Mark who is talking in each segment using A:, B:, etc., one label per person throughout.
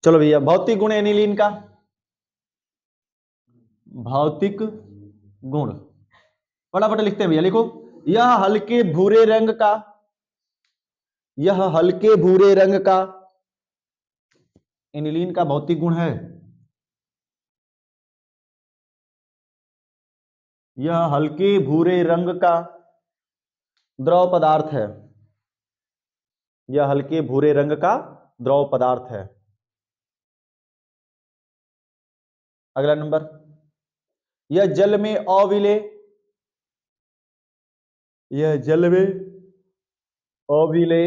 A: चलो भैया, भौतिक गुण एनिलीन का, भौतिक गुण फटाफट लिखते हैं भैया, लिखो। यह हल्के भूरे रंग का, यह हल्के भूरे रंग का एनिलीन का भौतिक गुण है। यह हल्के भूरे रंग का द्रव पदार्थ है, यह हल्के भूरे रंग का द्रव पदार्थ है। अगला नंबर, यह जल में अविलेय, यह जल में अविलेय,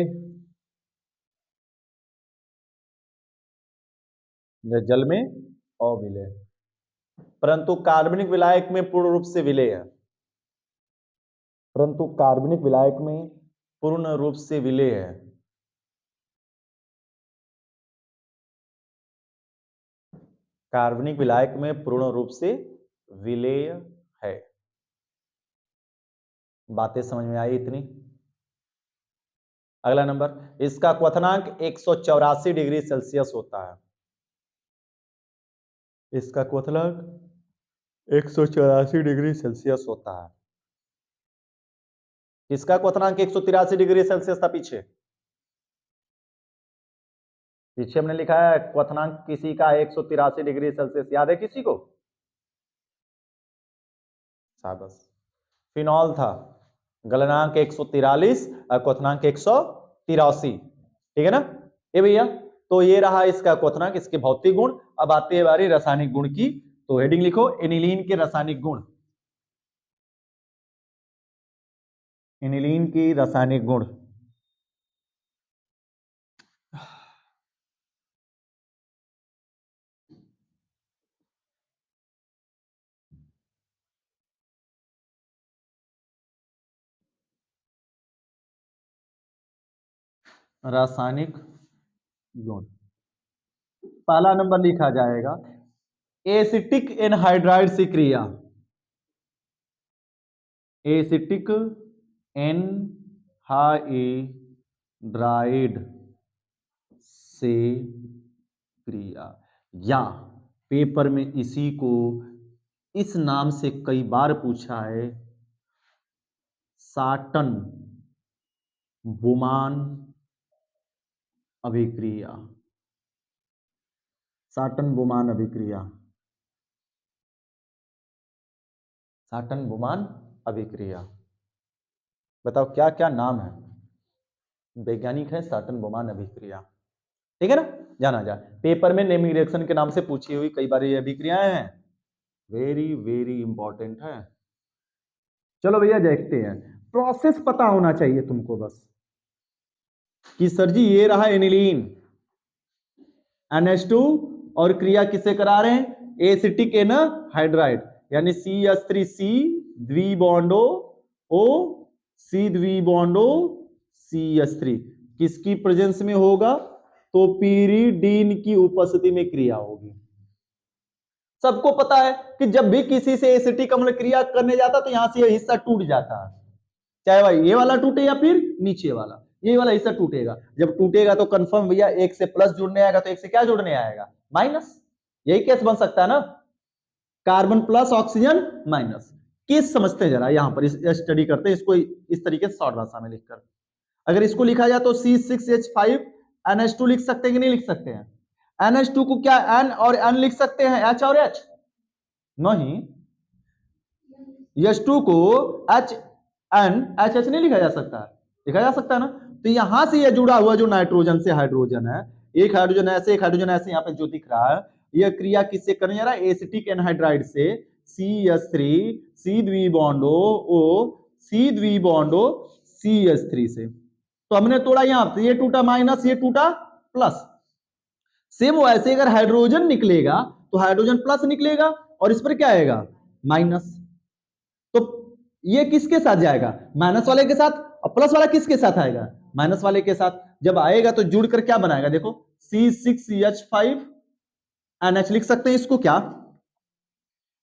A: यह जल में अविलेय, परंतु कार्बनिक विलायक में पूर्ण रूप से विलेय है, परंतु कार्बनिक विलायक में पूर्ण रूप से विलेय है। कार्बनिक विलायक में पूर्ण रूप से विलेय है। बातें समझ में आई इतनी? अगला नंबर, इसका क्वथनांक 184 डिग्री सेल्सियस होता है, इसका क्वथनांक 184 डिग्री सेल्सियस होता है। इसका क्वथनांक 183 डिग्री सेल्सियस था पीछे, पीछे हमने लिखा है क्वथनांक किसी का 183 डिग्री सेल्सियस, याद है किसी को? शाबाश। फिनॉल था, गलनांक 143 और क्वथनांक 183, ठीक है ना? ये भैया, तो ये रहा इसका क्वथनांक, इसके भौतिक गुण। अब आते हैं बारी रासायनिक गुण की, तो हेडिंग लिखो, एनिलीन के रासायनिक गुण, एनिलीन की रासायनिक गुण। रासायनिक गुण, पहला नंबर लिखा जाएगा एसिटिक एनहाइड्राइड से क्रिया, एसिटिक एनहाइड्राइड से क्रिया, या पेपर में इसी को इस नाम से कई बार पूछा है, साटन बुमान अभिक्रिया, साटन बुमान अभिक्रिया, साटन बुमान अभिक्रिया। बताओ क्या क्या नाम है? वैज्ञानिक है साटन बुमान अभिक्रिया, ठीक है ना? जाना जाए, पेपर में नेमिंग रिएक्शन के नाम से पूछी हुई कई बार ये अभिक्रियाएं हैं, वेरी वेरी इंपॉर्टेंट है। चलो भैया देखते हैं, प्रोसेस पता होना चाहिए तुमको बस, कि सर जी ये रहा एनिलीन NH2 और क्रिया किससे करा रहे हैं? एसिटिक एनहाइड्राइड, यानी CH3C द्विबॉन्डो O, C द्विबॉन्डो CH3 किसकी प्रेजेंस में होगा? तो पीरिडीन की उपस्थिति में क्रिया होगी। सबको पता है कि जब भी किसी से एसिटिक अम्ल क्रिया करने जाता तो यहां से यह हिस्सा टूट जाता है, चाहे भाई ये वाला टूटे या फिर नीचे वाला, ये वाला हिस्सा टूटेगा। जब टूटेगा तो कंफर्म भैया एक से प्लस जुड़ने आएगा, तो एक से क्या जुड़ने आएगा? माइनस। यही केस बन सकता है ना, carbon plus oxygen minus. Case समझते हैं जरा, यहां पर इस स्टडी करते हैं इसको इस तरीके से शॉर्ट भाषा में लिखकर। अगर इसको लिखा जाए तो C6H5 NH2 लिख सकते हैं कि नहीं लिख सकते हैं? NH2 को क्या N और N लिख सकते हैं, H और H? नहीं, H2 को HNHH नहीं लिखा जा सकता है, लिखा जा सकता है ना? तो यहां से यह जुड़ा हुआ जो नाइट्रोजन से हाइड्रोजन है, एक हाइड्रोजन ऐसे एक हाइड्रोजन ऐसे, यहाँ पे जो दिख रहा है यह क्रिया किससे करने जा रहा है? एसिटिक एनहाइड्राइड से CH3 C द्विबॉन्डो O C द्विबॉन्डो CH3 से। तो हमने तोड़ा यहां पे, ये टूटा माइनस, ये टूटा प्लस। सेम वैसे अगर हाइड्रोजन निकलेगा तो हाइड्रोजन प्लस निकलेगा और इस पर क्या आएगा? माइनस। तो ये किसके साथ जाएगा? माइनस वाले के साथ। और प्लस वाला किसके साथ आएगा? माइनस वाले के साथ। जब आएगा तो जुड़कर क्या बनाएगा? देखो C6H5 NH लिख सकते हैं इसको, क्या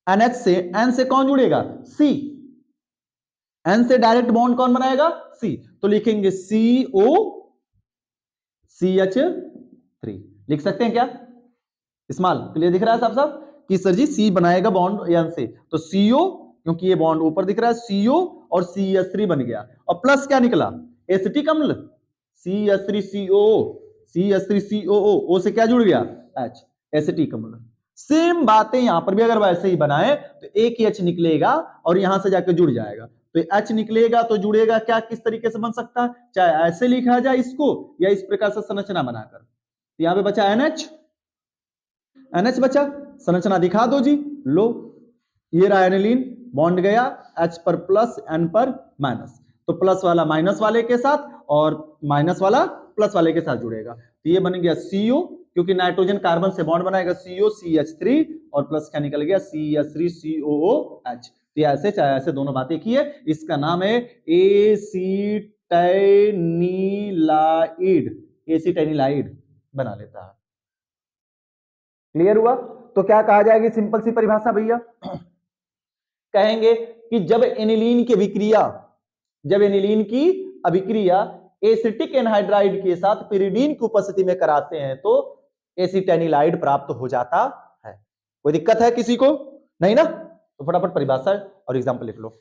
A: NH से N से कौन जुड़ेगा? C। N से डायरेक्ट बॉन्ड कौन बनाएगा? C। तो लिखेंगे CO CH3, लिख सकते हैं क्या? स्मॉल, क्लियर दिख रहा है साहब साहब कि सर जी सी बनाएगा बॉन्ड एन से, तो सीओ, क्योंकि ये बॉन्ड ऊपर दिख रहा है, सीओ और CH3 बन गया, और प्लस क्या निकला, एसिटिक अम्ल, CH3COO, CH3COO, O से क्या जुड़ गया, H, एसिटिक अम्ल। सेम बातें यहां पर भी अगर वैसे ही बनाए तो एक ही H निकलेगा और यहां से जाकर जुड़ जाएगा, तो H निकलेगा तो जुड़ेगा क्या, किस तरीके से बन सकता है, चाहे ऐसे लिखा जाए इसको या इस प्रकार से संरचना बनाकर। तो यहां पे बचा NH, NH बचा, संरचना दिखा दो जी, लो ये रहा एनिलीन, बॉन्ड गया H पर प्लस N पर माइनस, तो प्लस वाला माइनस वाले के साथ और माइनस वाला प्लस वाले के साथ जुड़ेगा, तो ये बन गया CO, क्योंकि नाइट्रोजन कार्बन से बॉन्ड बनाएगा CO CH3 और प्लस क्या निकल गया CH3COOH। तो ऐसे चाहे ऐसे दोनों बातें की है, इसका नाम है एसिटेनिलाइड, एसिटेनिलाइड बना लेता है। क्लियर हुआ? तो क्या कहा जाएगी सिंपल सी परिभाषा भैया, कहेंगे कि जब एनिलीन की अभिक्रिया, जब एनिलीन की अभिक्रिया एसिटिक एनहाइड्राइड के साथ पिरिडीन की उपस्थिति में कराते हैं तो एसिटेनिलाइड प्राप्त हो जाता है। कोई दिक्कत है किसी को? नहीं ना? तो फटाफट परिभाषा और एग्जांपल लिख लो।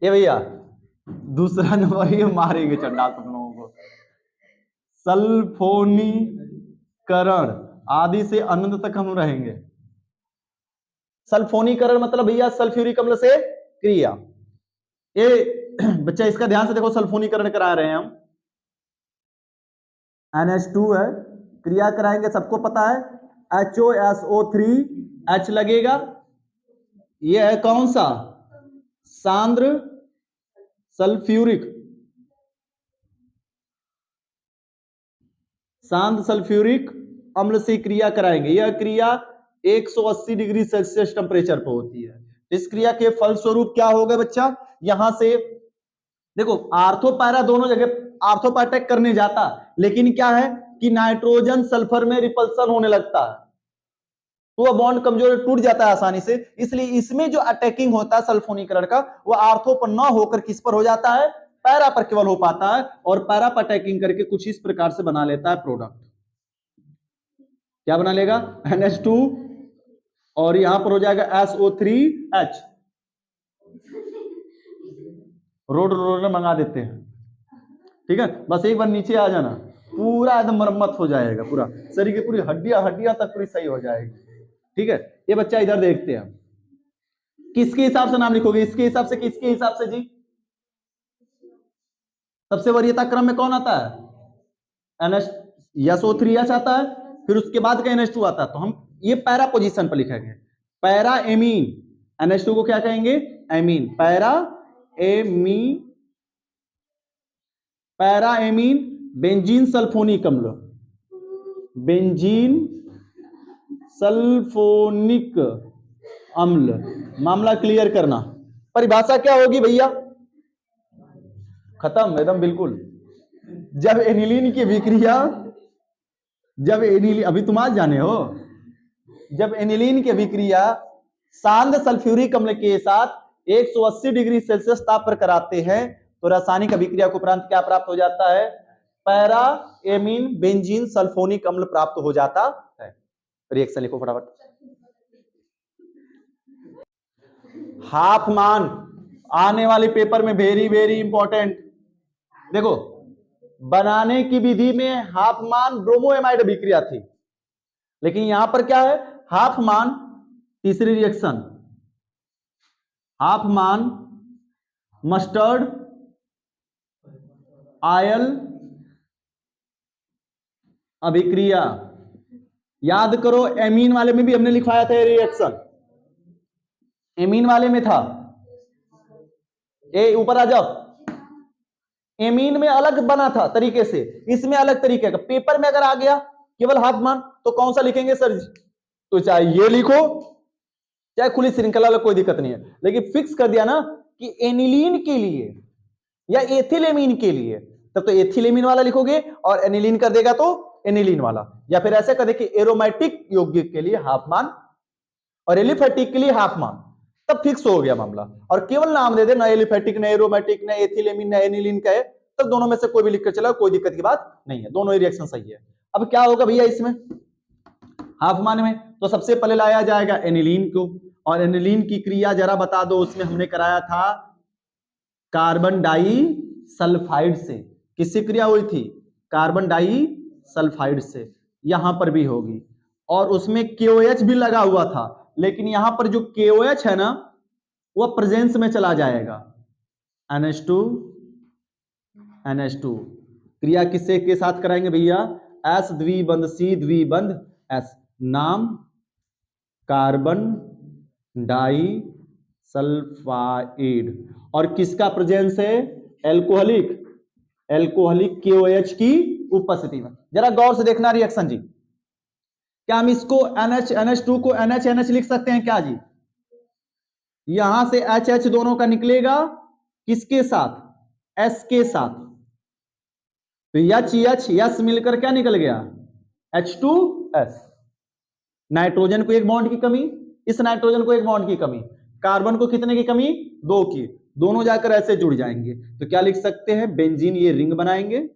A: ये भैया दूसरा नंबर ये मारेंगे चंडाल तुम लोगों को, सल्फोनीकरण आदि से अनंत तक हम रहेंगे। सल्फोनीकरण मतलब भैया सल्फ्यूरिक अम्ल से क्रिया। ये बच्चा इसका ध्यान से देखो, सल्फोनीकरण करा रहे हैं हम, NH2 है, क्रिया कराएंगे, सबको पता है HOSO3 H लगेगा, ये है कौन सा, सांद्र सल्फ्यूरिक, सांद्र सल्फ्यूरिक अम्ल से क्रिया कराएंगे। यह क्रिया 180 डिग्री सेल्सियस टेम्परेचर पर होती है। इस क्रिया के फलस्वरूप क्या होगा बच्चा, यहां से देखो आर्थो पैरा दोनों जगह आर्थो पर अटैक करने जाता, लेकिन क्या है कि नाइट्रोजन सल्फर में रिपल्सन होने लगता है, तो वह बॉन्ड कमजोर टूट जाता है आसानी से, इसलिए इसमें जो अटैकिंग होता है सल्फोनीकरण का वह आर्थो पर न होकर किस पर हो जाता है, पैरा पर केवल हो पाता है, और पैरा पर अटैकिंग करके कुछ इस प्रकार से बना लेता है प्रोडक्ट। क्या बना लेगा, NH2 और यहां पर हो जाएगा SO3H। रोड मंगा देते हैं, ठीक है, बस एक बार नीचे आ जाना, पूरा एकदम मरम्मत हो जाएगा, पूरा शरीर की पूरी हड्डियां तक पूरी सही हो जाएगी। ठीक है, ये बच्चा इधर देखते हैं, किसके हिसाब से नाम लिखोगे, इसके हिसाब से, किसके हिसाब से जी, सबसे वरीयता क्रम में कौन आता है, SO3H आता है, फिर उसके बाद का NH2 आता है, तो हम ये पैरा पोजीशन पर लिखेंगे, पैरा एमीन, NH2 को क्या कहेंगे, amine, para amine, para amine benzene sulphonic अम्ल, बेंजीन सल्फोनिक अम्ल, मामला क्लियर करना। परिभाषा क्या होगी भैया, खत्म एकदम बिल्कुल। जब एनिलीन की विक्रिया, जब एनिलीन, अभी तुम आज जाने हो, जब एनिलीन की विक्रिया सांद्र सल्फ्यूरिक अम्ल के साथ 180 डिग्री सेल्सियस ताप पर कराते हैं तो रासायनिक अभिक्रिया के उपरांत क्या प्राप्त हो जाता है, पैरा एमीन बेंजीन सल्फोनिक अम्ल प्राप्त हो जाता है। रिएक्शन लिखो फटाफट। हाफमान आने वाले पेपर में वेरी वेरी इंपॉर्टेंट, देखो बनाने की विधि में हाफमान ब्रोमोएमाइड अभिक्रिया थी, लेकिन यहां पर क्या है, हाफमान तीसरी रिएक्शन, हाफमान मस्टर्ड आयल अभिक्रिया। याद करो एमीन वाले में भी हमने लिखवाया था रिएक्शन, एमीन वाले में था, ए ऊपर आ जाओ, एमीन में अलग बना था तरीके से, इसमें अलग तरीके का, पेपर में अगर आ गया केवल हाफमान तो कौन सा लिखेंगे सर जी, तो चाहे ये लिखो चाहे खुली श्रृंखला लो, कोई दिक्कत नहीं है, लेकिन फिक्स कर दिया ना कि एनिलीन के लिए या एथिलेमीन के लिए, तब तो एथिलेमीन वाला लिखोगे, और एनिलीन कर देगा तो एनिलीन वाला, या फिर ऐसे कर दे कि एरोमेटिक यौगिक के लिए हाफमान और एलिफेटिक के लिए हाफमान, तब फिक्स हो गया मामला। और केवल नाम दे दे, ना एलिफेटिक ना एरोमेटिक ना एथिलेमीन ना एनिलीन का है, तो दोनों में से कोई भी लिख कर चला, कोई दिक्कत की बात नहीं है, दोनों ही रिएक्शन सही है। अब क्या होगा भैया इसमें हाफ मान में, तो सबसे पहले लाया जाएगा एनिलीन को, और एनिलीन की क्रिया जरा बता दो, उसमें हमने कराया था कार्बन डाई सल्फाइड से। किससे क्रिया हुई थी? कार्बन डाई सल्फाइड से। यहां पर भी होगी, और उसमें KOH भी लगा हुआ था, लेकिन यहां पर जो KOH है ना वो प्रेजेंस में चला जाएगा, NH2 NH2। क्रिया किससे के साथ कराएंगे भैया? S द्विबंध C द्विबंध S, नाम कार्बन डाई सल्फाइड, और किसका प्रेजेंस है? एल्कोहलिक, एल्कोहलिक KOH की उपस्थिति में। जरा गौर से देखना रिएक्शन जी, क्या हम इसको NH2 को NH लिख सकते हैं क्या जी? यहां से HH दोनों का निकलेगा, किसके साथ? S के साथ, तो HH मिलकर क्या निकल गया? H2S। नाइट्रोजन को एक बॉन्ड की कमी, इस नाइट्रोजन को एक बॉन्ड की कमी, कार्बन को कितने की कमी? 2 की, दोनों जाकर ऐसे जुड़ जाएंगे, तो क्या लिख सकते हैं? बेंजीन, ये रिंग बनाएंगे,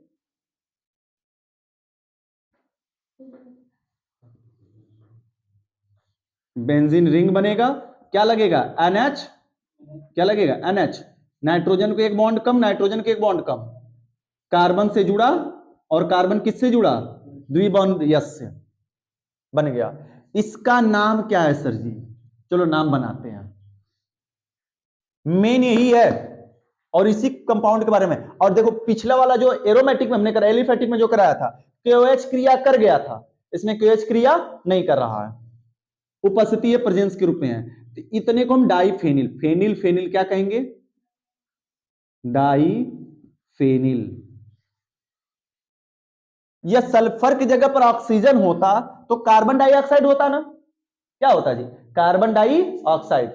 A: बेंजीन रिंग बनेगा, क्या लगेगा? NH, क्या लगेगा? NH। नाइट्रोजन को एक बॉन्ड कम, नाइट्रोजन को एक बॉन्ड कम, कार्बन से जुड़ा, और कार्बन किससे जुड़ा? द्विबंध यस से, बन गया। इसका नाम क्या है सर जी? चलो नाम बनाते हैं, मेन यही है, और इसी कंपाउंड के बारे में। और देखो पिछला वाला जो एरोमेटिक में हमने कराया, एलिफेटिक में जो कराया था, KOH क्रिया कर गया था, इसमें KOH क्रिया नहीं कर रहा है, उपस्थिति प्रेजेंस के रूप में है, तो इतने को हम डाईफेनिल, फेनिल फेनिल क्या कहेंगे? डाईफेनिल। यह सल्फर की जगह पर ऑक्सीजन होता तो कार्बन डाइऑक्साइड होता ना, क्या होता जी? Carbon dioxide.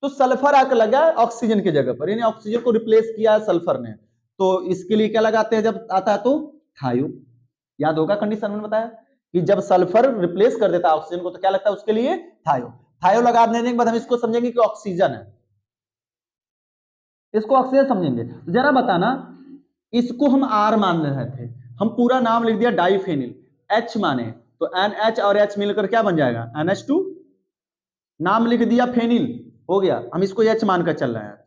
A: तो सल्फर आकर लगा ऑक्सीजन की जगह पर, यानी ऑक्सीजन को रिप्लेस किया है सल्फर ने, तो इसके लिए क्या लगाते हैं जब आता है? तो थायो। याद होगा कंडीशन में बताया कि जब सल्फर रिप्लेस कर देता है ऑक्सीजन को, तो क्या लगता है उसके लिए? थायो। थायो लगा देने के बाद हम इसको समझेंगे कि ऑक्सीजन है, इसको ऑक्सीजन समझेंगे। तो जरा बताना, इसको हम R मान रहे थे, हम पूरा नाम लिख दिया डाईफेनिल, H माने, तो NH और H मिलकर क्या बन जाएगा? NH2। नाम लिख दिया फेनिल, हो गया, हम इसको H मानकर चल रहे हैं,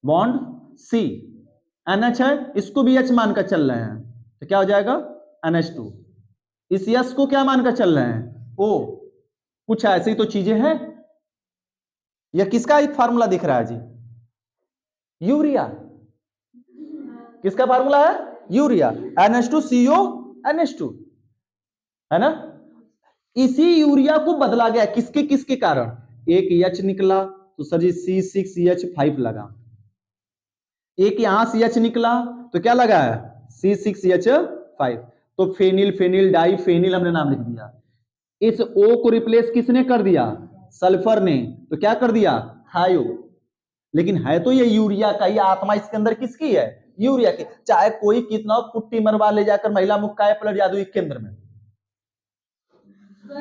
A: बॉन्ड C, NH है, इसको भी H मानकर चल रहे हैं, तो क्या हो जाएगा? NH2। इस S को क्या मानकर चल रहे हैं? O। कुछ ऐसी तो चीजें हैं। यह किसका एक फार्मूला दिख रहा है जी? यूरिया। किसका फार्मूला है? यूरिया, NH2CO NH2, है ना? इसी यूरिया को बदला गया, किसके किसके कारण? एक H निकला तो सर जी C6H5 लगा, एक यहां CH निकला तो क्या लगा है? C6H5, तो फेनिल फेनिल डाई फेनिल हमने नाम लिख दिया। इस O को रिप्लेस किसने कर दिया? सल्फर ने, तो क्या कर दिया? थायो। लेकिन है तो ये यूरिया का, ये आत्मा इसके अंदर किसकी है? यूरिया की। चाहे कोई कितना पुट्टी मरवा ले जाकर महिला मुक्का पलट जादू केंद्र में,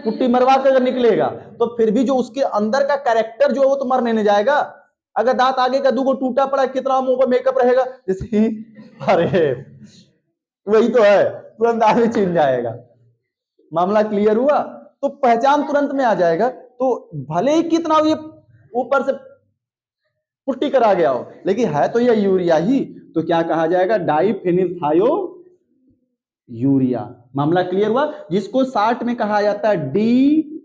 A: पुट्टी मरवा कर अगर निकलेगा तो फिर भी जो उसके अंदर का कैरेक्टर जो है वो तो मरने नहीं जाएगा। अगर दांत आगे का दूगो टूटा पड़ा, कितना मुंह पर मेकअप रहेगा, जैसे अरे वही तो है, तुरंत आदमी चिन जाएगा। मामला क्लियर हुआ? तो पहचान तुरंत में आ जाएगा। तो भले ही कितना ये ऊपर से पुट्टी करा गया हो, लेकिन है तो ये यूरिया ही, तो क्या कहा जाएगा? डाईफेनिल थायो यूरिया। मामला क्लियर हुआ? जिसको शॉर्ट में कहा जाता है DTU,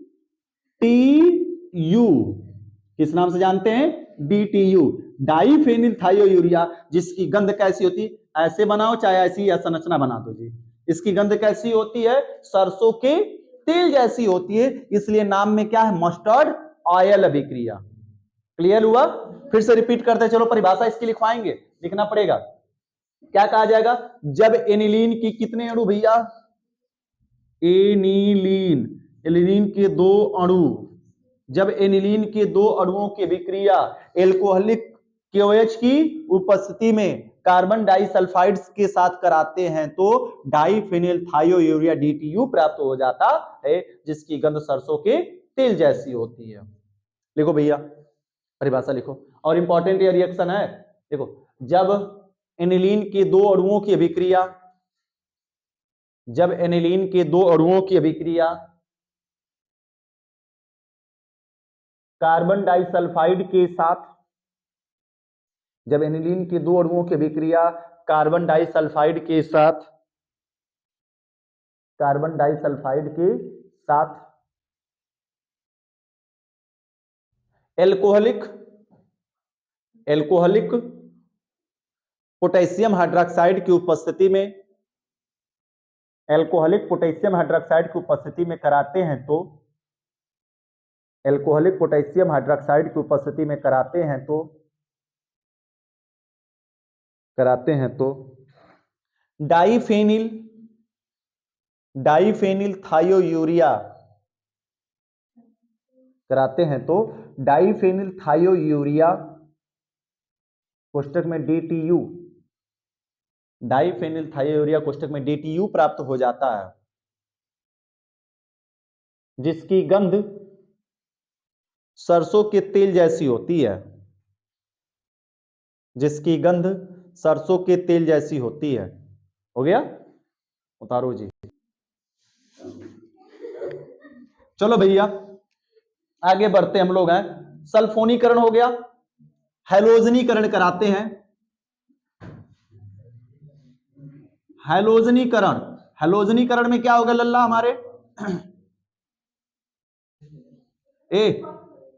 A: किस नाम से जानते हैं? DTU, डाईफेनिल थायो यूरिया, जिसकी गंध कैसी होती? ऐसे बनाओ चाहे ऐसी या संरचना बना दो जी, इसकी गंध कैसी होती है? सरसों के तेल जैसी होती है, इसलिए नाम में क्या है? मस्टर्ड ऑयल अभिक्रिया। क्लियर हुआ? फिर से रिपीट करते चलो, परिभाषा इसकी लिखवाएंगे, लिखना पड़ेगा। क्या कहा जाएगा? जब एनिलीन की कितने अणु भैया? एनिलीन, एनिलीन के 2 अणु, जब एनिलीन के 2 अणुओं की विक्रिया एल्कोहलिक KOH की उपस्थिति में कार्बन डाइसल्फाइड्स के साथ कराते हैं तो डाईफेनिल थायोयूरिया DTU प्राप्त हो जाता है, जिसकी गंध सरसों के तेल जैसी होती है। लिखो भैया, परिभाषा लिखो, और इंपॉर्टेंट ये रिएक्शन है। देखो, जब एनिलीन के दो अणुओं की अभिक्रिया, जब एनिलीन के दो अणुओं की अभिक्रिया कार्बन डाइसल्फाइड के साथ, जब एनिलीन के दो अणुओं की अभिक्रिया कार्बन डाइसल्फाइड के साथ, कार्बन डाइसल्फाइड के साथ एल्कोहलिक पोटेशियम हाइड्रोक्साइड की उपस्थिति में, एल्कोहलिक पोटेशियम हाइड्रोक्साइड की उपस्थिति में कराते हैं तो, एल्कोहलिक पोटेशियम हाइड्रोक्साइड की उपस्थिति में कराते हैं तो डाइफेनिल थायोयूरिया कराते हैं तो डाइफेनिल थायोयूरिया कोष्टक में DTU, डाइफेनिल थायोयूरिया कोष्टक में DTU प्राप्त हो जाता है, जिसकी गंध सरसों के तेल जैसी होती है, जिसकी गंध सरसों के तेल जैसी होती है। हो गया, उतारो जी। चलो भैया आगे बढ़ते हम लोग हैं। सल्फोनीकरण हो गया, हैलोजनीकरण कराते हैं। हैलोजनीकरण में क्या होगा लल्ला हमारे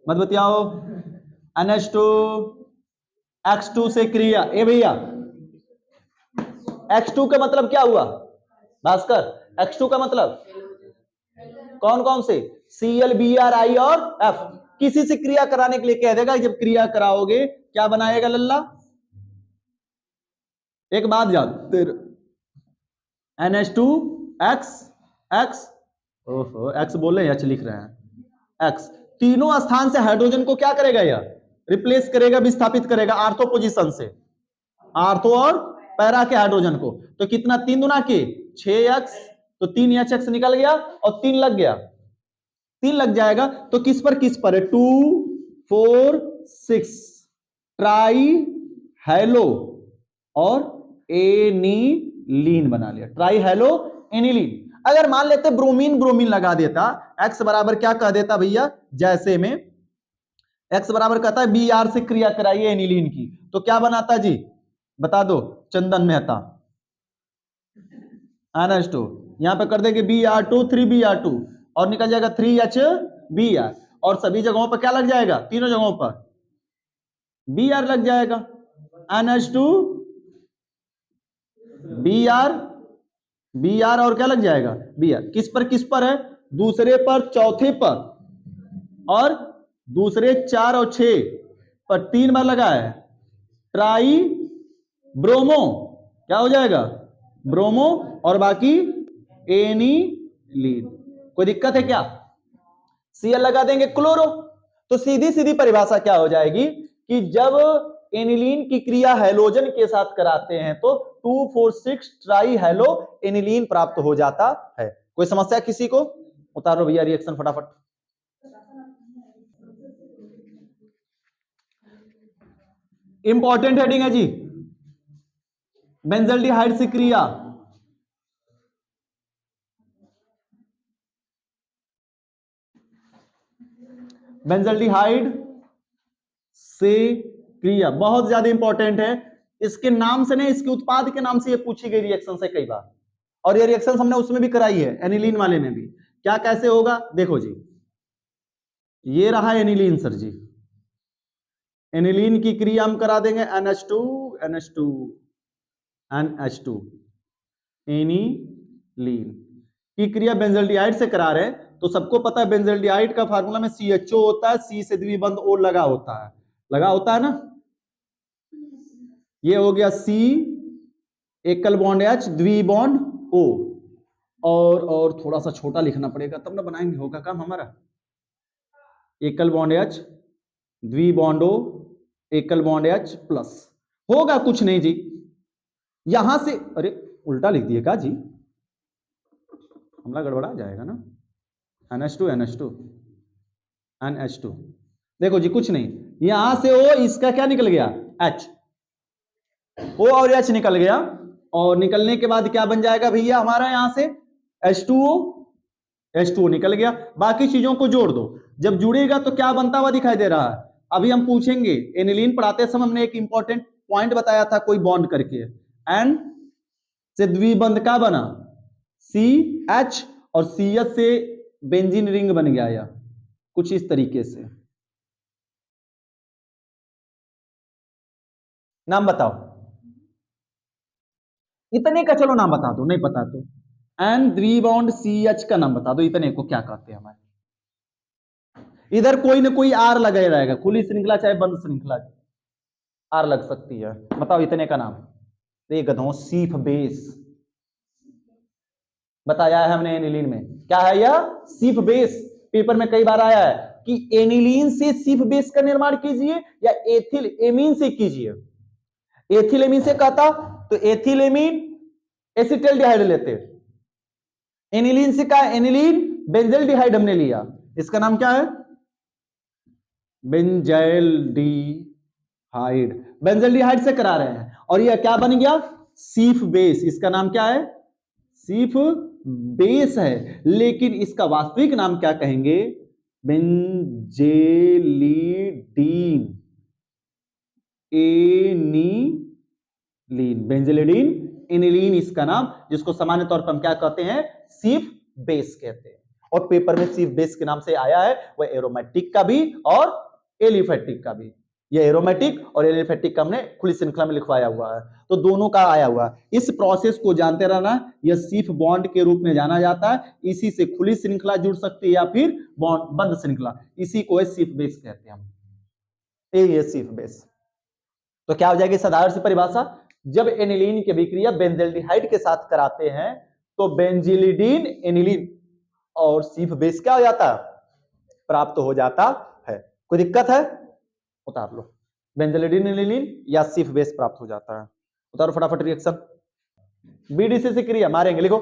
A: मत बतियाओ। NH2 X2 से क्रिया, भैया X2 का मतलब क्या हुआ भास्कर? X2 का मतलब कौन कौन से? Cl, Br, I और F। किसी से क्रिया कराने के लिए कह देगा, जब क्रिया कराओगे क्या बनाएगा लल्ला? एक बात याद, NH2X ओहो X बोल रहे हैं, H लिख रहे हैं। X तीनों स्थान से हाइड्रोजन को क्या करेगा? यह रिप्लेस करेगा, विस्थापित करेगा आर्थो पोजीशन से, आर्थो और पैरा के हाइड्रोजन को। तो कितना? 3 दुना के 6x, तो 3HX निकल गया और 3 लग गया, 3 लग जाएगा। तो किस पर है? 2 4 6 ट्राई हेलो और एनिलीन बना लिया, ट्राई हेलो एनिलीन। अगर मान लेते ब्रोमीन लगा देता, X बराबर क्या कह देता भैया? जैसे में X बराबर कहता है Br से क्रिया कराइए एनिलीन की, तो क्या बनाता जी बता दो चंदन मेहता? NH2 यहां पे कर देंगे Br2 3Br2 और निकल जाएगा 3HBr, और सभी जगहों पर क्या लग जाएगा? तीनों जगहों पर Br लग जाएगा। NH2 Br और क्या लग जाएगा? Br। किस पर है? दूसरे पर, चौथे पर, और दूसरे 4 और 6 पर 3 बार लगा है। ट्राई ब्रोमो क्या हो जाएगा? ब्रोमो, और बाकी एनिलीन। कोई दिक्कत है क्या? Cl लगा देंगे क्लोरो। तो सीधी सीधी परिभाषा क्या हो जाएगी कि जब एनिलीन की क्रिया हैलोजन के साथ कराते हैं तो 2,4,6 ट्राई हेलो एनिलीन प्राप्त हो जाता है। कोई समस्या किसी को? उतारो भैया रिएक्शन फटाफट। इंपॉर्टेंट हेडिंग है जी, बेंजल्डिहाइड से क्रिया, बेंजल्डिहाइड से क्रिया बहुत ज्यादा इंपॉर्टेंट है। इसके नाम से नहीं, इसके उत्पाद के नाम से ये पूछी गई रिएक्शन से कई बार, और ये रिएक्शन हमने उसमें भी कराई है, एनिलीन वाले में भी। क्या कैसे होगा देखो जी, ये रहा एनिलीन सर जी, एनिलीन की क्रिया हम करा देंगे NH2 NH2 NH2, एनिलीन की क्रिया बेंजल्डिहाइड से करा रहे हैं। तो सबको पता है बेंजल्डिहाइड का फार्मूला में CHO होता है, C से द्विबंध O लगा होता है ना। ये हो गया C एकल बॉन्ड H द्विबॉन्ड O, और थोड़ा सा छोटा लिखना पड़ेगा तब ना बनाएंगे, होगा काम हमारा। एकल बॉन्ड H द्विबॉन्ड O एकल बॉन्ड H प्लस, होगा कुछ नहीं जी। यहां से अरे उल्टा लिख दिए का जी, हमला गड़बड़ा जाएगा ना। NH2 NH2 NH2 देखो जी कुछ नहीं, यहां से O, इसका क्या निकल गया H, O और H निकल गया, और निकलने के बाद क्या बन जाएगा भैया हमारा यहां से H2O, H2O निकल गया। बाकी चीजों को जोड़ दो, जब जुड़ेगा तो क्या बनता हुआ दिखाई दे रहा है। अभी हम पूछेंगे, एनिलीन पढ़ाते समय हमने एक इंपॉर्टेंट पॉइंट बताया था, कोई बॉन्ड करके, एन से द्विबंध का बना CH, और CH से बेंजीन रिंग बन गया, या कुछ इस तरीके से। नाम बताओ, इतने का चलो नाम बता दो, नहीं पता तो एन द्विबॉन्ड CH का नाम बता दो, इतने को क्या कहते हैं हमारे। इधर कोई ना कोई आर लगा ही रहेगा, खुली श्रृंखला चाहे बंद श्रृंखला, आर लग सकती है। बताओ इतने का नाम। देख दो, सीफ बेस बताया है हमने एनिलीन में। क्या है यह? सीफ बेस। पेपर में कई बार आया है कि एनिलीन से सीफ बेस का निर्माण कीजिए या एथिल एमीन से कीजिए। एथिल एमीन से कहता तो एथिल एमीन एसिटल्डिहाइड लेते, एनिलीन से कहा एनिलीन बेंजल्डिहाइड हमने लिया, इसका नाम क्या है? बेंजल्डिहाइड। बेंजल्डिहाइड से करा रहे हैं, और यह क्या बन गया? सीफ बेस। इसका नाम क्या है? सीफ बेस है, लेकिन इसका वास्तविक नाम क्या कहेंगे? बेंजेलिडीन एनिलीन। बेंजेलिडीन एनिलीन इसका नाम, जिसको सामान्य तौर पर हम क्या कहते हैं? सीफ बेस कहते हैं। और पेपर में सीफ बेस के नाम से आया है, वह एरोमेटिक का भी और एलिफेटिक का भी। ये एरोमेटिक और एलिफेटिक का हमने खुली श्रृंखला में लिखवाया हुआ है, तो दोनों का आया हुआ है। इस प्रोसेस को जानते रहना, यह सीफ बॉन्ड के रूप में जाना जाता है। इसी से खुली श्रृंखला जुड़ सकती है या फिर बॉन्ड बंद श्रृंखला, इसी को सीफ बेस कहते हैं हम। ये सीफ बेस। तो क्या हो जाएगी साधारण सी परिभाषा? जब एनिलीन की अभिक्रिया बेंजल्डिहाइड के साथ कराते हैं तो बेंजिलिडीन एनिलीन और सीफ बेस क्या हो जाता है? प्राप्त हो जाता है। कोई दिक्कत है? उतार लो। बेंजलिडीन एनिलीन या सीफ बेस प्राप्त हो जाता है। उतारो फटाफट रिएक्शन। बीडीसी से क्रिया मारेंगे, लिखो।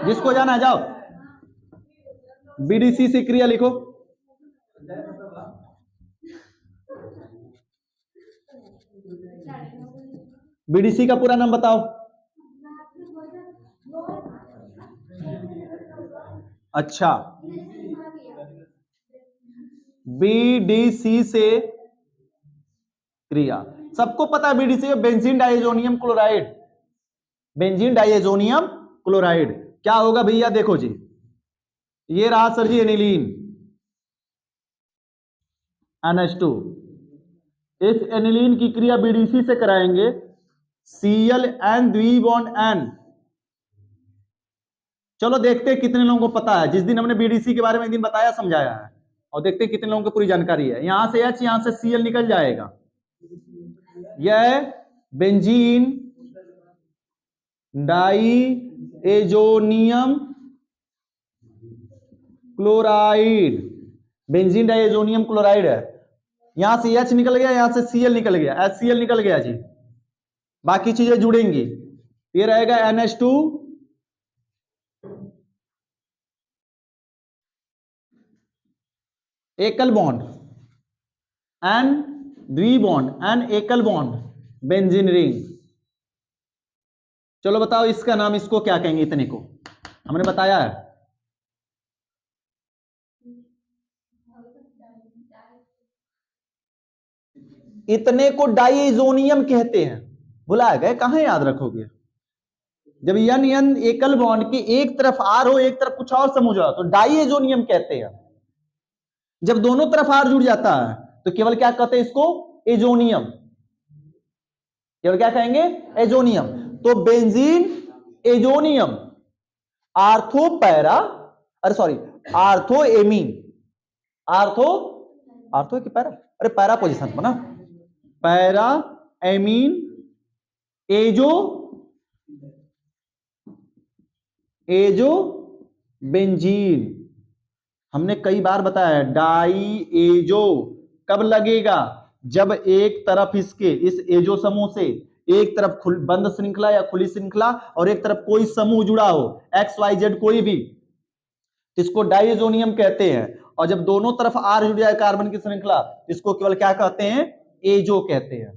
A: जिसको जाना है जाओ, बीडीसी से क्रिया लिखो। बीडीसी का पूरा नाम बताओ। अच्छा, बीडीसी से क्रिया सबको पता है। BDC benzene diazonium chloride, benzene diazonium chloride. क्या होगा भैया? देखो जी, ये रहा सर जी एनिलीन NH2। इस एनिलीन की क्रिया बीडीसी से कराएंगे, Cl द्विबॉन्ड N। चलो देखते हैं कितने लोगों को पता है। जिस दिन हमने बीडीसी के बारे में एक दिन बताया समझाया है, और देखते हैं कितने लोगों को पूरी जानकारी है। यहां से H, यहां से Cl निकल जाएगा। यह benzene diazonium chloride, benzene diazonium chloride है। यहां से H निकल गया, यहां से Cl निकल गया, HCl निकल गया जी। बाकी चीजें जुड़ेंगी, ये रहेगा NH2 एकल बॉन्ड, N द्विबॉन्ड, N एकल बॉन्ड, बेंजीन रिंग। चलो बताओ इसका नाम, इसको क्या कहेंगे? इतने को हमने बताया है। इतने को डाइएजोनियम कहते हैं। भुला गए? कहां याद रखोगे? जब N N एकल बॉन्ड की एक तरफ R हो, एक तरफ कुछ और समूह हो, तो डाइएजोनियम कहते हैं। जब दोनों तरफ R जुड़ जाता है तो केवल क्या कहते हैं इसको? एजोनियम। केवल क्या कहेंगे? एजोनियम। तो बेंजीन एजोनियम, आर्थो पैरा, अरे sorry, ortho amine, ortho, ortho की पैरा, अरे पैरा पोजीशन बना, para amine azo, azo benzene. हमने कई बार बताया डाई एजो कब लगेगा? जब एक तरफ इसके इस एजो समूह से एक तरफ बंद श्रृंखला या खुली श्रृंखला और एक तरफ कोई समूह जुड़ा हो, XYZ कोई भी, इसको डाइएजोनियम कहते हैं। और जब दोनों तरफ R जुड़ जाए कार्बन की श्रृंखला, इसको केवल क्या कहते हैं? एजो कहते हैं।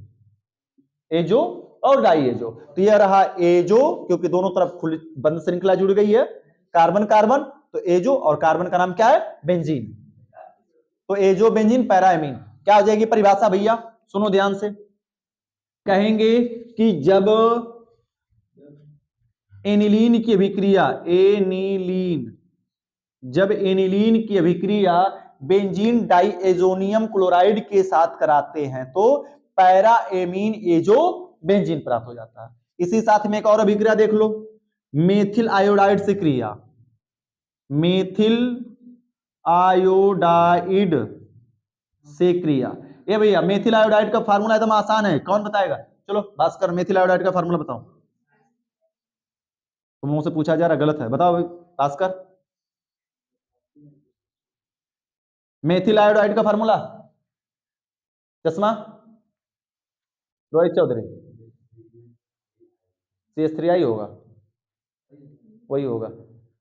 A: एजो और डाई एजो। तो यह रहा एजो, क्योंकि दोनों तरफ खुली बंद श्रृंखला जुड़ गई है, कार्बन कार्बन, तो एजो, और कार्बन का नाम क्या है, बेंजीन। तो एजो बेंजीन पैरामीन क्या हो जाएगी परिभाषा भैया, सुनो ध्यान से। कहेंगे कि जब एनिलीन की अभिक्रिया, जब एनिलीन की अभिक्रिया बेंजीन डाइएजोनियम क्लोराइड के साथ कराते हैं तो पैरा एमीन एजो बेंजीन प्राप्त हो जाता है। इसी साथ में एक और अभिक्रिया देख लो, मेथिल आयोडाइड से क्रिया, मेथिल आयोडाइड से क्रिया। ये भैया मेथिल आयोडाइड का फार्मूला एकदम आसान है, कौन बताएगा? चलो भास्कर, मेथिल आयोडाइड का फार्मूला बताओ। तुम मुझसे पूछा जा रहा, गलत है, बताओ भास्कर। मेथिल आयोडाइड का फार्मूला, चश्मा रोहित चौधरी, CH3I होगा, वही होगा।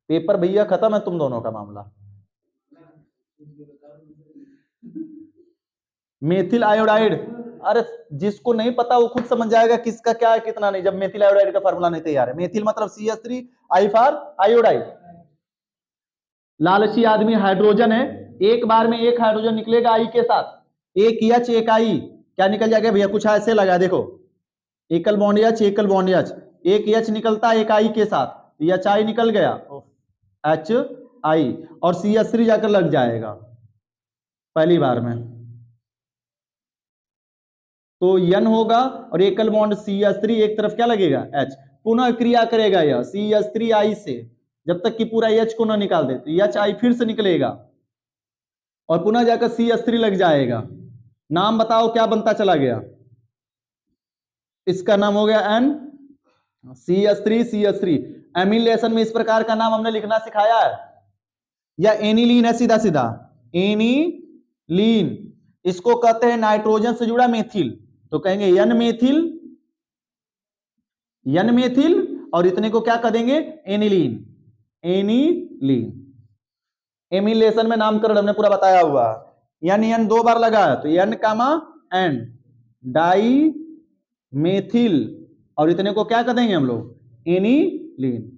A: पेपर भैया खत्म है तुम दोनों का मामला। मेथिल आयोडाइड, अरे जिसको नहीं पता वो खुद समझ जाएगा किसका क्या है कितना नहीं, जब मेथिल आयोडाइड का फार्मूला नहीं तैयार है। मेथिल मतलब CH3I फॉर आयोडाइड। लालची आदमी हाइड्रोजन है, एक बार में एक हाइड्रोजन निकलेगा आई के साथ, एक H एक आई, क्या निकल जाएगा भैया? कुछ ऐसे लगा देखो, एकल बॉन्ड H एकल बॉन्ड H, एक H निकलता है एक आई के साथ, HI निकल गया, HI, और CH3 जाकर लग जाएगा पहली बार में, तो N होगा, और एकल बॉन्ड CH3 एक तरफ क्या लगेगा H, पुनः क्रिया करेगा यह CH3I से, जब तक कि पूरा H को ना निकाल दे, तो HI फिर से निकलेगा और पुनः जाकर CH3 लग जाएगा। नाम बताओ क्या बनता चला गया? इसका नाम हो गया N CH3। एमिलेशन में इस प्रकार का नाम हमने लिखना सिखाया है, या एनिलीन है सीधा सीधा, एनिलीन। इसको कहते हैं नाइट्रोजन से जुड़ा मेथिल, तो कहेंगे N मेथिल, और इतने को क्या कह देंगे? Aniline, aniline. एमिलेशन में नामकरण हमने पूरा बताया हुआ, N दो बार लगा है, तो N कामा N, डाई मेथिल, और इतने को क्या कह देंगे हम लोग? Aniline,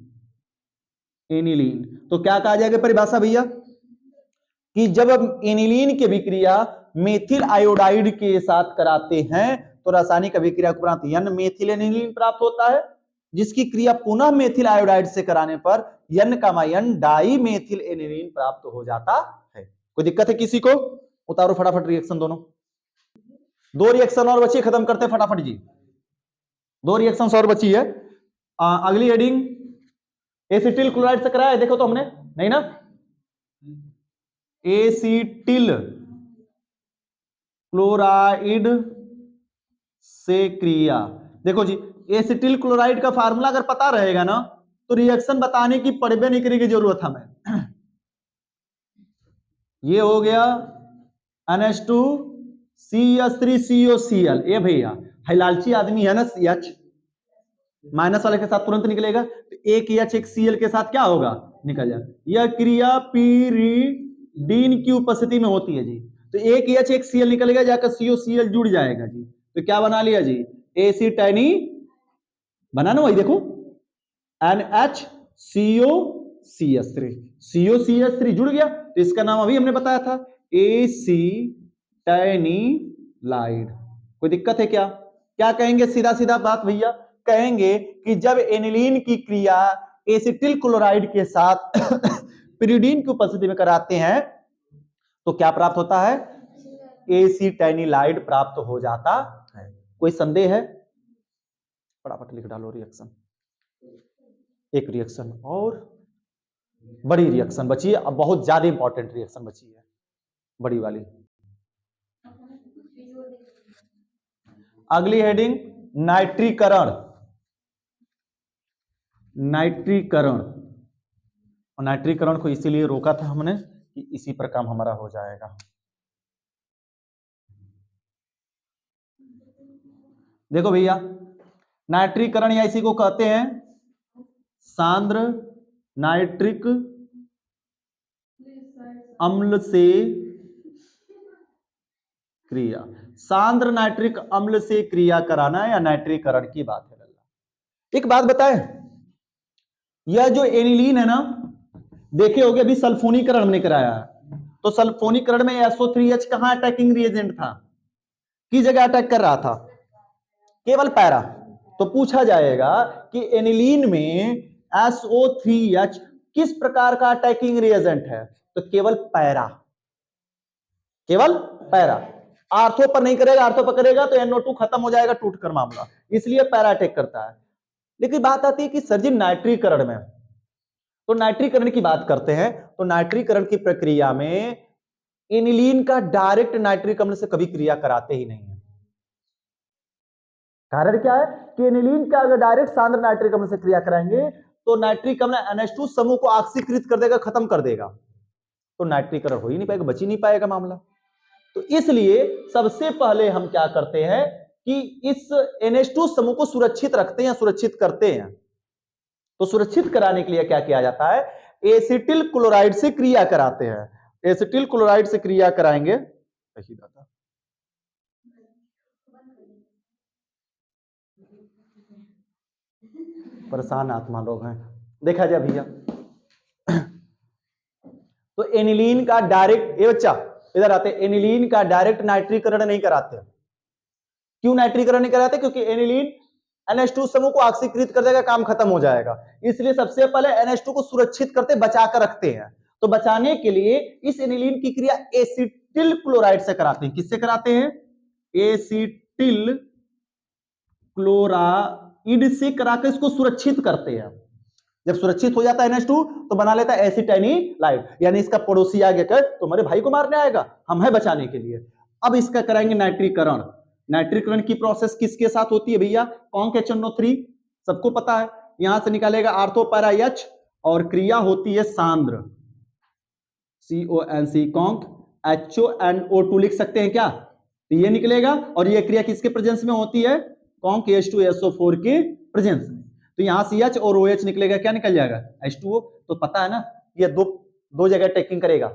A: aniline. तो क्या कहा जाएगा परिभाषा भैया, कि जब एनिलीन की अभिक्रिया मेथिल आयोडाइड के साथ कराते हैं तो रासायनिक अभिक्रिया को प्राप्त N मेथिल एनिलीन प्राप्त होता है, जिसकी क्रिया पुनः मेथिल आयोडाइड से कराने पर N डाई मेथिल एनिलीन प्राप्त हो जाता है। कोई दिक्कत है किसी को? उतारो फटाफट रिएक्शन दोनों, दो रिएक्शन और बची, खत्म करते फटाफट जी, दो रिएक्शन और बची है। अगली हेडिंग एसिटिल क्लोराइड से कराया है, देखो तो हमने नहीं ना, एसिटिल क्लोराइड से क्रिया। देखो जी, एसिटिल क्लोराइड का फार्मूला अगर पता रहेगा ना तो रिएक्शन बताने की पड़बे नहीं करेगी जरूरत हमें। ये हो गया NH2 CH3COCl, ये भैया लालची आदमी है ना, H माइनस वाले के साथ तुरंत निकलेगा, तो एक H एक Cl के साथ क्या होगा? निकल जाए। यह क्रिया पीरिडीन की उपस्थिति में होती है जी, तो एक H एक Cl निकलेगा, जाकर COCl जुड़ जाएगा जी, तो क्या बना लिया जी? एसिटैनी, बना ना वही देखो, COCH3 जुड़ गया, तो इसका नाम अभी हमने बताया था एसिटैनिलाइड। कोई दिक्कत है क्या? क्या कहेंगे सीधा सीधा बात भैया, कहेंगे कि जब एनिलीन की क्रिया एसिटिल क्लोराइड के साथ पिरिडीन की उपस्थिति में कराते हैं तो क्या प्राप्त होता है? एसिटैनिलाइड प्राप्त हो जाता है। कोई संदेह है? फटाफट लिख डालो रिएक्शन, एक रिएक्शन और बड़ी रिएक्शन बची है, अब बहुत ज्यादा इंपॉर्टेंट रिएक्शन बची है, बड़ी वाली। अगली हेडिंग नाइट्रीकरण, नाइट्रीकरण। और नाइट्रीकरण को इसीलिए रोका था हमने कि इसी पर काम हमारा हो जाएगा। देखो भैया, नाइट्रीकरण या इसी को कहते हैं सांद्र नाइट्रिक अम्ल से क्रिया, सांद्र नाइट्रिक अम्ल से क्रिया कराना या नाइट्रीकरण की बात है। एक बात बताएं, यह जो एनिलीन है ना, देखे होगे अभी सल्फोनीकरण हमने कराया है, तो सल्फोनीकरण में SO3H कहां अटैकिंग रिएजेंट था, किस जगह अटैक कर रहा था, केवल पैरा। तो पूछा जाएगा कि एनिलीन में SO3H किस प्रकार का अटैकिंग रिएजेंट है, तो केवल पैरा, केवल पैरा। आर्थो पर नहीं करेगा, आर्थो पर करेगा तो NO2 खत्म हो जाएगा, टूट कर मामला, इसलिए पैरा अटैक करता है। लेकिन बात आती है कि सर जी नाइट्रीकरण में, तो नाइट्रीकरण की बात करते हैं, तो नाइट्रीकरण की प्रक्रिया में एनिलीन का डायरेक्ट नाइट्रिक अम्ल से कभी क्रिया कराते ही नहीं है। कारण क्या है कि एनिलीन का अगर डायरेक्ट सांद्र नाइट्रिक अम्ल से क्रिया कराएंगे तो नाइट्रिक अम्ल NH2 समूह को ऑक्सीकृत कर देगा, खत्म कर देगा, तो नाइट्रीकरण हो ही नहीं पाएगा, बच ही नहीं पाएगा मामला। तो इसलिए सबसे पहले हम क्या करते हैं कि इस NH2 समूह को सुरक्षित रखते हैं, सुरक्षित करते हैं। तो सुरक्षित कराने के लिए क्या किया जाता है, एसिटिल क्लोराइड से क्रिया कराते हैं, एसिटिल क्लोराइड से क्रिया कराएंगे। परेशान आत्मा लोग हैं, देखा जाए भैया। तो एनिलीन का डायरेक्ट, ये बच्चा इधर आते, एनिलीन का डायरेक्ट नाइट्रीकरण नहीं कराते। क्यों नाइट्रीकरण नहीं कराते, क्योंकि एनिलीन NH2 समूह को ऑक्सीकृत कर देगा, काम खत्म हो जाएगा। इसलिए सबसे पहले NH2 को सुरक्षित करते, बचा कर रखते हैं। तो बचाने के लिए इस एनिलीन की क्रिया एसिटिल क्लोराइड से कराते हैं। किससे कराते हैं, एसिटिल क्लोराइड से कराकर इसको सुरक्षित करते हैं। जब सुरक्षित हो जाता है NH2 तो बना लेता है एसिटाइनिलाइड, यानी इसका पड़ोसी आगे कर तुम्हारे भाई को मारने आएगा, हम है बचाने के लिए। अब इसका कराएंगे नाइट्रीकरण। नाइट्रीकरण की प्रोसेस किसके साथ होती है भैया, कॉन्क HNO3, सबको पता है। यहां से निकालेगा आर्थो पैरा H और क्रिया होती है सांद्र, CONC, कॉन्क HONO2 लिख सकते हैं क्या, तो ये निकलेगा। और ये क्रिया किसके प्रेजेंस में होती है, कॉन्क H2SO4 के प्रेजेंस में। तो यहां CH और OH निकलेगा, क्या निकल जाएगा, H2O। तो पता है ना, ये दो जगह टेकिंग करेगा।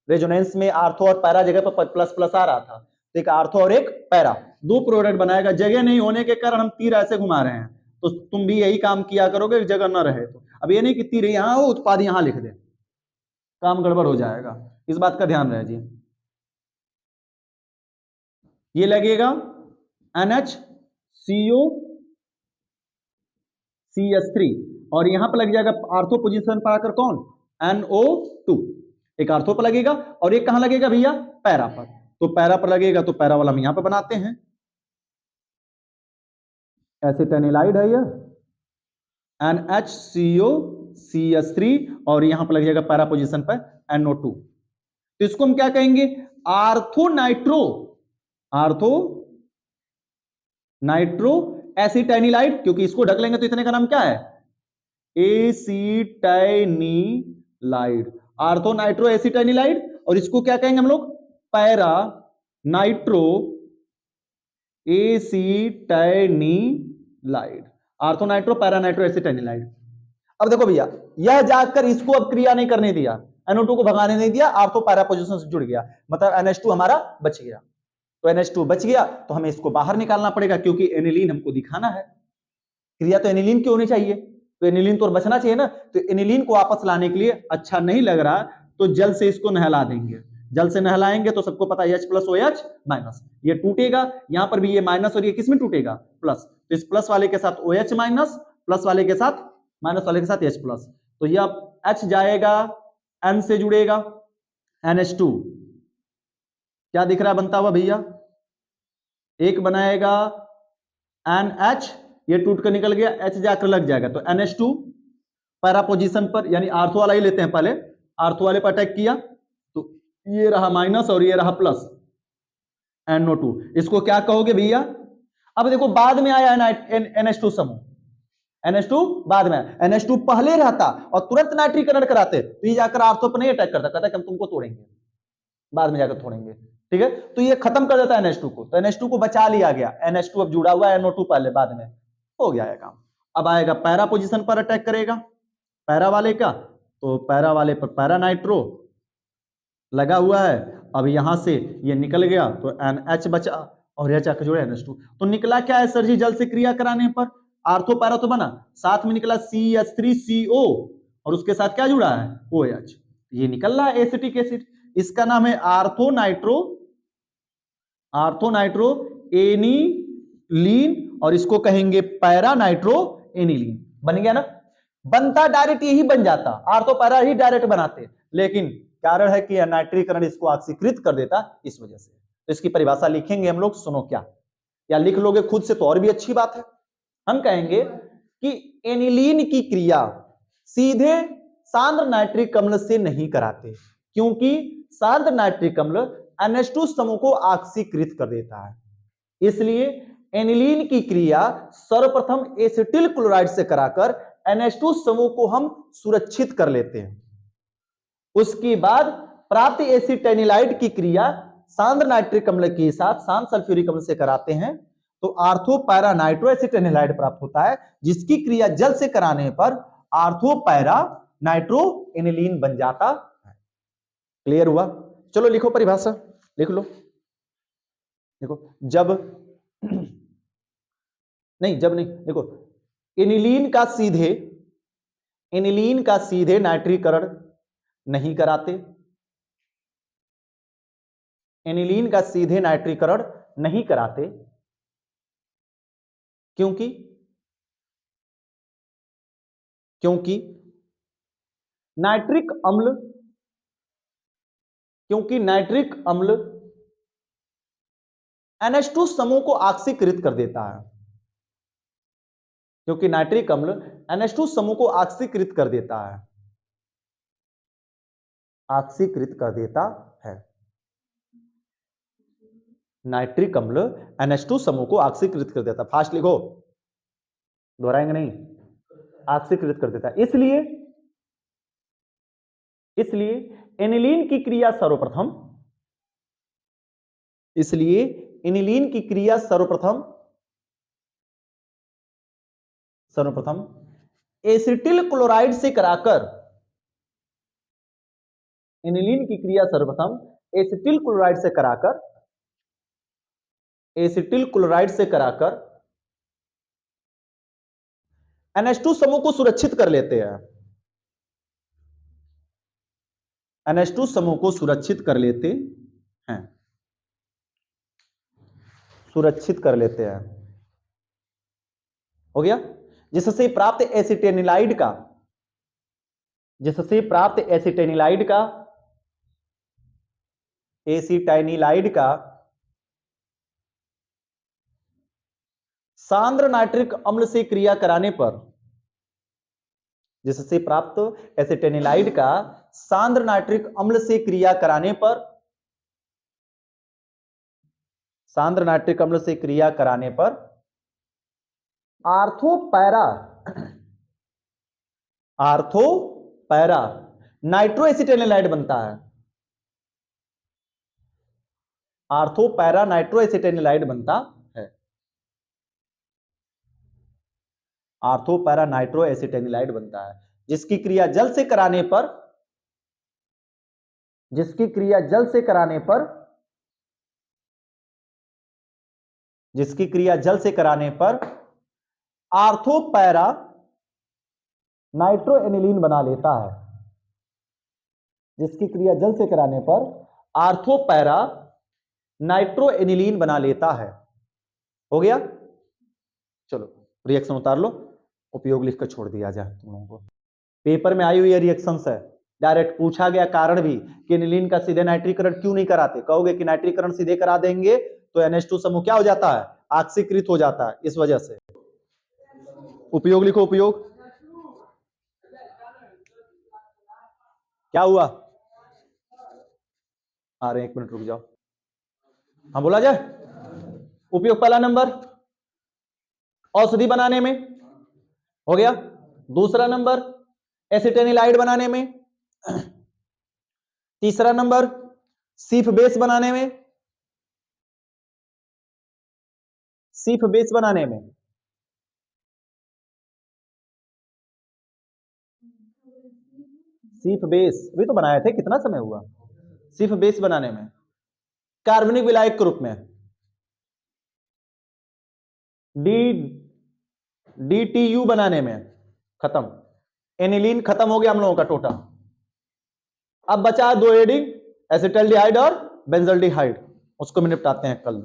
A: रेजोनेंस में आर्थो और पैरा जगह पर प्लस प्लस आ रहा था, तो एक आर्थो और एक पैरा, दो प्रोडक्ट बनाएगा। जगह नहीं होने के कारण हम तीर ऐसे घुमा रहे हैं, तो तुम भी यही काम किया करोगे, जगह न रहे तो। अब ये नहीं कि तीर यहां हो, उत्पाद यहां लिख दे, काम गड़बड़ हो जाएगा, इस बात का ध्यान रहे। ये लगेगा NHCO CH3 और यहां पर लग जाएगा आर्थो पोजीशन पर आकर कौन, NO2। एक आर्थो पर लगेगा और एक कहां लगेगा भैया, पैरा पर। तो पैरा पर लगेगा तो पैरा वाला हम यहां पर बनाते हैं, एसिटाइनिलाइड है यह, NHCO CH3 और यहां पर लग जाएगा पैरा पोजीशन पर NO2। तो इसको हम क्या कहेंगे, आर्थो नाइट्रो, आर्थो नाइट्रो एसिटाइनिलाइड, क्योंकि इसको ढक लेंगे तो इतने का नाम क्या है, एसिटाइनिलाइड, आर्थो नाइट्रो एसिटाइनिलाइड। और इसको क्या कहेंगे हम लोग, para nitro acetanilide, ortho nitro para nitro acetanilide. अब देखो भैया, यह जाकर इसको अब क्रिया नहीं करने दिया, NO2 को भगाने नहीं दिया, आर्थो पैरा पोजीशन से जुड़ गया, मतलब NH2 हमारा बच गया। तो NH2 बच गया तो हमें इसको बाहर निकालना पड़ेगा, क्योंकि एनिलीन हमको दिखाना है, क्रिया तो एनिलीन की होनी चाहिए, तो एनिलीन तो बचना चाहिए ना। तो एनिलीन को वापस लाने के लिए अच्छा नहीं लग रहा तो जल से इसको नहला देंगे, जल से नहलाएंगे तो सबको पता है H प्लस OH माइनस, ये टूटेगा, यहां पर भी ये माइनस और ये किस में टूटेगा, प्लस। तो इस प्लस वाले के साथ OH माइनस, प्लस वाले के साथ माइनस वाले के साथ H प्लस, तो यह H जाएगा, N से जुड़ेगा, NH2 क्या दिख रहा है बनता हुआ भैया, एक बनाएगा NH, ये टूट कर निकल गया, H जाकर लग जाएगा, तो NH2 पैरा पोजीशन पर, यानी आर्थो वाला ही लेते हैं पहले, आर्थो वाले पर अटैक किया तो ये रहा माइनस और ये रहा प्लस, NO2। इसको क्या कहोगे भैया, अब देखो बाद में आया NH2 समूह, NH2 बाद में, NH2 पहले रहता और तुरंत नाइट्रीकरण कराते तो ये जाकर आर्थो पर नहीं अटैक करता, कहता कि हम तुमको तोड़ेंगे, बाद में जाकर तोड़ेंगे, ठीक है। तो ये खत्म कर देता है NH2 को, तो NH2 को बचा लिया गया, NH2 अब जुड़ा हुआ है, NO2 पहले, बाद में हो गया है काम। अब आएगा पैरा पोजीशन पर अटैक करेगा, पैरा वाले का, तो पैरा वाले पर पैरा नाइट्रो लगा हुआ है। अब यहां से ये निकल गया तो NH बचा और यह जाकर जोड़े NH2। तो निकला क्या है सर जी जल से क्रिया कराने पर? आर्थो पैरा तो बना, साथ में निकला CH3CO और उसके साथ क्या जुड़ा है? OH। ये निकल रहा है एसिटिक एसिड। इसका नाम है आर्थो नाइट्रो एनिलीन और इसको कहेंगे पैरा नाइट्रो एनिलीन। बन गया ना? बनता डायरेक्ट यही बन जाता, आर्थो पैरा ही डायरेक्ट बनाते, लेकिन कारण है कि नाइट्रीकरण इसको ऑक्सीकृत कर देता, इस वजह से। तो इसकी परिभाषा लिखेंगे हम लोग, सुनो क्या, या लिख लोगे खुद से तो और भी अच्छी बात है। हम कहेंगे कि एनिलीन की क्रिया सीधे सांद्र नाइट्रिक अम्ल से नहीं कराते, क्योंकि सांद्र नाइट्रिक अम्ल NH2 समूह को ऑक्सीकृत कर देता है। इसलिए एनिलीन की क्रिया सर्वप्रथम एसिटिल क्लोराइड से कराकर NH2 समूह को हम सुरक्षित कर लेते हैं। उसके बाद प्राप्त एसिटेनिलाइड की क्रिया सांद्र नाइट्रिक अम्ल के साथ सांद्र सल्फ्यूरिक अम्ल से कराते हैं, तो आर्थो पैरा नाइट्रो एसिटेनिलाइड प्राप्त होता है, जिसकी क्रिया जल से कराने पर आर्थो पैरा नाइट्रो एनिलीन बन जाता है। क्लियर हुआ? चलो लिखो परिभाषा, लिख लो। देखो जब नहीं, जब नहीं, देखो एनिलीन का सीधे नाइट्रीकरण नहीं कराते, एनिलीन का सीधे नाइट्रीकरण नहीं कराते, क्योंकि नाइट्रिक अम्ल NH2 समूह को ऑक्सीकृत कर देता है, क्योंकि नाइट्रिक अम्ल NH2 समूह को ऑक्सीकृत कर देता है, ऑक्सीकृत कर देता है। नाइट्रिक अम्ल NH2 समूह को ऑक्सीकृत कर देता है। फास्ट लिखो, दोहराएंगे नहीं, ऑक्सीकृत कर देता है। इसलिए एनिलीन की क्रिया सर्वप्रथम एसिटिल क्लोराइड से कराकर, एनिलीन की क्रिया सर्वप्रथम एसिटिल क्लोराइड से कराकर NH2 समूह को सुरक्षित कर लेते हैं, NH2 समूह को सुरक्षित कर लेते हैं, हो गया। जिससे प्राप्त एसिटेनिलाइड का सांद्र नाइट्रिक अम्ल से क्रिया कराने पर, जिससे प्राप्त एसिटेनिलाइड का सांद्र नाइट्रिक अम्ल से क्रिया कराने पर, आर्थो पैरा नाइट्रो एसिटेनिलाइड बनता है, आर्थो पैरा नाइट्रो एसिटेनिलाइड बनता है, आर्थो पैरा नाइट्रो एसिटेनिलाइड बनता है, जिसकी क्रिया जल से कराने पर आर्थो पैरा नाइट्रो एनिलीन बना लेता है, जिसकी क्रिया जल से कराने पर आर्थो पैरा नाइट्रो एनिलीन बना लेता है। हो गया? चलो रिएक्शन उतार लो, उपयोग लिखकर छोड़ दिया जाए तुम लोगों को। पेपर में आई हुई रिएक्शंस है, डायरेक्ट पूछा गया कारण भी कि एनिलीन का सीधे नाइट्रीकरण क्यों नहीं कराते। कहोगे कि नाइट्रीकरण सीधे करा देंगे तो NH2 समूह क्या हो जाता है? ऑक्सीकृत हो जाता है, इस वजह से। उपयोग लिखो, उपयोग क्या हुआ? आ रहे, 1 मिनट रुक जाओ। हाँ बोला जाए। उपयोग पहला नंबर औषधि बनाने में, हो गया। दूसरा नंबर एसिटेनिलाइड बनाने में, तीसरा नंबर सीफ बेस बनाने में, सीफ बेस अभी तो बनाए थे, कितना समय हुआ? सिर्फ बेस बनाने में। कार्बनिक विलायक के रूप में DTU बनाने में खत्म। एनिलीन खत्म हो गया हम लोगों का टोटल। अब बचा दो एडिंग एसिटल्डिहाइड और बेंजल्डिहाइड, उसको भी निपटाते हैं कल।